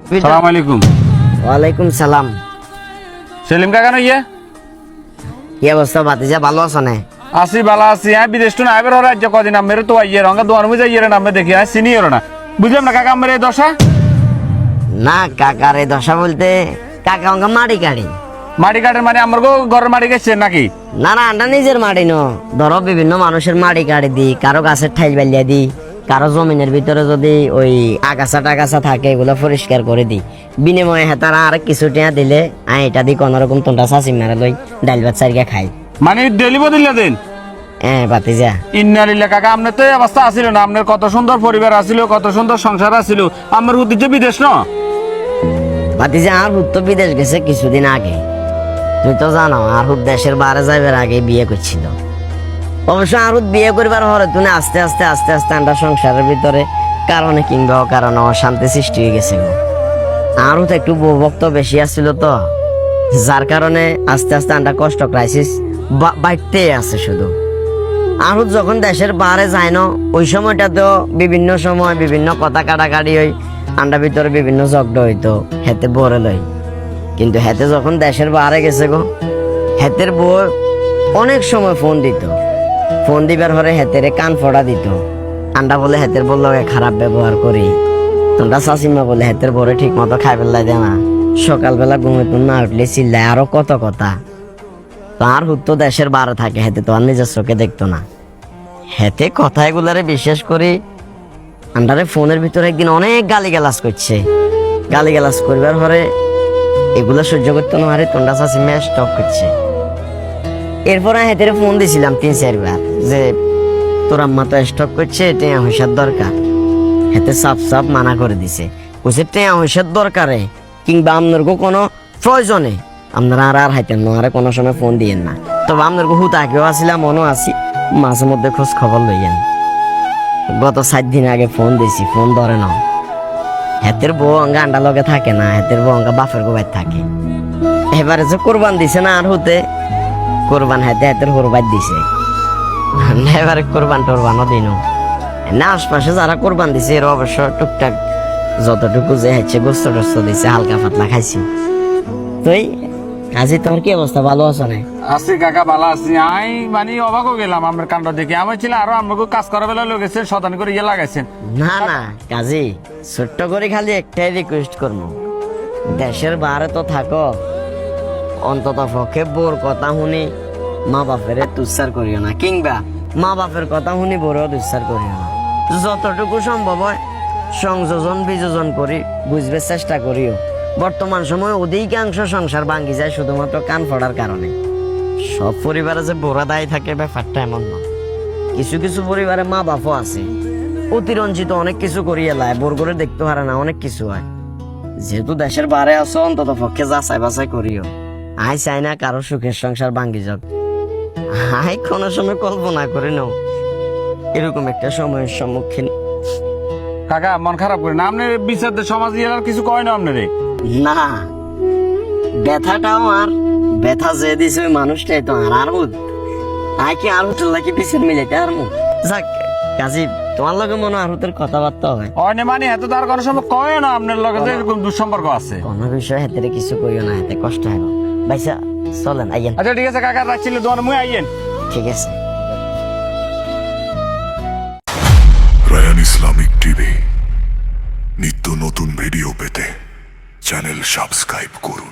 সালাম আলাইকুম। ওয়ালাইকুম সালাম। সেলিম কাকা নইয়ে? কি অবস্থা ভাতিজা, ভালো আছো না? আসি ভালো আছি। হ্যাঁ বিদেশ তো না এবার রাজ্য কদিন আমার তো আইয়ে রঙা দোয়ার মুজে ইয়ে নামে দেখি আর চিনি না বুঝলাম না কাকা আমার এই দশা। না কাকার এই দশা বলতে কাকা অঙ্কা মাটি কাটি। মাটি কাটের মানে আমার ঘরের মাটি গেছে নাকি? না না আন্ডা নিজের মাটি ন, ধরো বিভিন্ন মানুষের মাটি কাটি দি, কারো গাছের ঠাই বালিয়া দি, কারো জমিনের ভিতরে যদি ওই আগাছা টাগাছা থাকে এগুলো পরিষ্কার করে দি, বিনিময়ে হেতারা আর কিছু টিয়া দিলে আমি এটা দি কোন রকম তোমরা চাষি মারা লই ডাইল ভাত সারিয়া খাই। মানে ডেলি বদিলা দিন? হ্যাঁ ভাতিজা। ইন্নালিল্লাহ কাকা আপনার তো এই অবস্থা আসিল না, আপনার কত সুন্দর পরিবার আসিল, কত সুন্দর সংসার আসিল, আমার উদ্দেশ্য বিদেশ না? ভাতিজা আর হুত তো বিদেশ গেছে কিছুদিন আগে, তুই তো জানো আর হুত দেশের বাইরে যাইবার আগে বিয়ে করছিল। অবশ্য আর হুত বিয়ে করবার হরে তুমি আস্তে আস্তে আস্তে আস্তে আমরা সংসারের ভিতরে কারণে কিংবা কারণে অশান্তি সৃষ্টি হয়ে গেছে গো। আর হুত একটু বউভক্ত বেশি আসছিল তো, যার কারণে আস্তে আস্তে আমরা কষ্ট ক্রাইসিস বাড়তে আছে শুধু। আর হুত যখন দেশের বাইরে যায় না ওই সময়টা তো বিভিন্ন সময় বিভিন্ন কথা কাটাকাটি হই, আন্ডার ভিতরে বিভিন্ন ঝগড়া হইতো, হেতে বরে লই। কিন্তু হেতে যখন দেশের বাইরে গেছে গো, হেতের বউ অনেক সময় ফোন দিত, ফোন দিবার হরে হেতেরে কান ফোড়া দিত। আন্ডা বলে হেতের বললো খারাপ ব্যবহার করি, তোমরা শাসিমা বলে হেতের বরে ঠিক মতো খাই ফেললাই দে না, সকালবেলা ঘুমে তুমি না উঠলে চিল্লায়, আরো কত কথা। তো আর হুতো দেশের বাইরে থাকে, হেতে তো আর নিজের চোখে দেখতো না। হেতে কথা এগুলারে বিশ্বাস করি আন্ডারে ফোনের ভিতরে একদিন অনেক গালিগালাজ করছে, গালিগালাজ করবার হরে এগুলো সহ্য করতে না হারে তোমরা শাসিমা স্টপ করছে। এরপর আমি হেতেরে ফোন দিয়েছিলাম 3-4 বার যে তোর আম্মা তো স্টক করছে, টেয়া পয়সার দরকার। হেতে সাফ সাফ মানা করে দিছে, বলছে টেয়া পয়সার দরকারে কিংবা আপনার কোনো প্রয়োজনে আপনারা আর হাইতেন না, আরে কোনো সময় ফোন দিয়েন না। তবে আপনার হুত আগেও আসিলাম মনও আছি, মাঝে মধ্যে খোঁজ খবর লইয়েন। গত 7 দিন আগে ফোন দিছি, ফোন ধরে না। হেতের বউ অঙ্গা আন্ডা লগে থাকে না, হেতের বউ অঙ্গা বাপের গোবাই থাকে। এবারে যে কোরবান দিছে না আর হতে কোরবান হাতে হাতের হরবাদ দিছে, এবারে কোরবান টোরবানও দিন না। আশপাশে যারা কোরবান দিছে এর অবশ্য টুকটাক যতটুকু যে হচ্ছে গোস্ত টোস্ত দিছে হালকা পাতলা খাইছি। তুই কাজী তোমার কি অবস্থা, ভালো আছো না? আছি কাকা ভালো আছি। আই মানে অবাক হয়ে গেলাম আমার কাণ্ড দেখে। আমি ছিল আরো আমাকে কাজ করার বেলা লোকেছেন শতানি করে ইয়ে লাগাইছেন। না না কাজী, ছোট্ট করে খালি একটাই রিকোয়েস্ট করবো, দেশের বাইরে তো থাকো, অন্তত পক্ষে বোর কথা শুনি মা বাপের তুচ্ছার করিও না, কিংবা মা বাপের কথা শুনি বোরও তুচ্ছার করিও না। যতটুকু সম্ভব হয় সংযোজন বিযোজন করি বুঝবে চেষ্টা করিও। বর্তমান সময়ে অধিকাংশ সংসার ভাঙ্গি যায় শুধুমাত্র কান ফোড়ার কারণে। সব পরিবারে যে বোরা দায়ী থাকে ব্যাপারটা এমন না, কিছু কিছু পরিবারে মা বাপও আছে অতিরঞ্জিত অনেক কিছু করিয়ে লায়, বোর করে দেখতে পারে না, অনেক কিছু হয়। যেহেতু দেশের বাইরে আছো অন্তত পক্ষে যাচাই বাছাই করিও। আই চাই না কারো সুখের সংসার ভাঙ্গি যাক। আই কোনো সময় কল্পনা করে নাও এরকম একটা সময়ের সম্মুখীন। কাকা মন খারাপ করে না, আপনি বিচার সমাজ আর কিছু কয় না আপনারে? না ব্যথাটাও আর ব্যথা যে দিছে ওই মানুষটাই তো আর আর আই কি আর হুতের লাগে বিচার মিলাইতে আর যাক কাজী তোমার লগে মনে আর হুতের কথাবার্তা হয় অনে মানে এত তার কোনো সময় কয় না আপনার লগে যে এরকম দুঃসম্পর্ক আছে? কোনো বিষয় হাতে কিছু কইও না, হাতে কষ্ট হয় ভাইসা চলেন আইয়েন। আচ্ছা ঠিক আছে কাকা রাখছিল দোয়ার মুই আইয়েন। ঠিক আছে। রায়ান ইসলামিক টিভি নিত্য নতুন ভিডিও পেতে চ্যানেল সাবস্ক্রাইব করুন।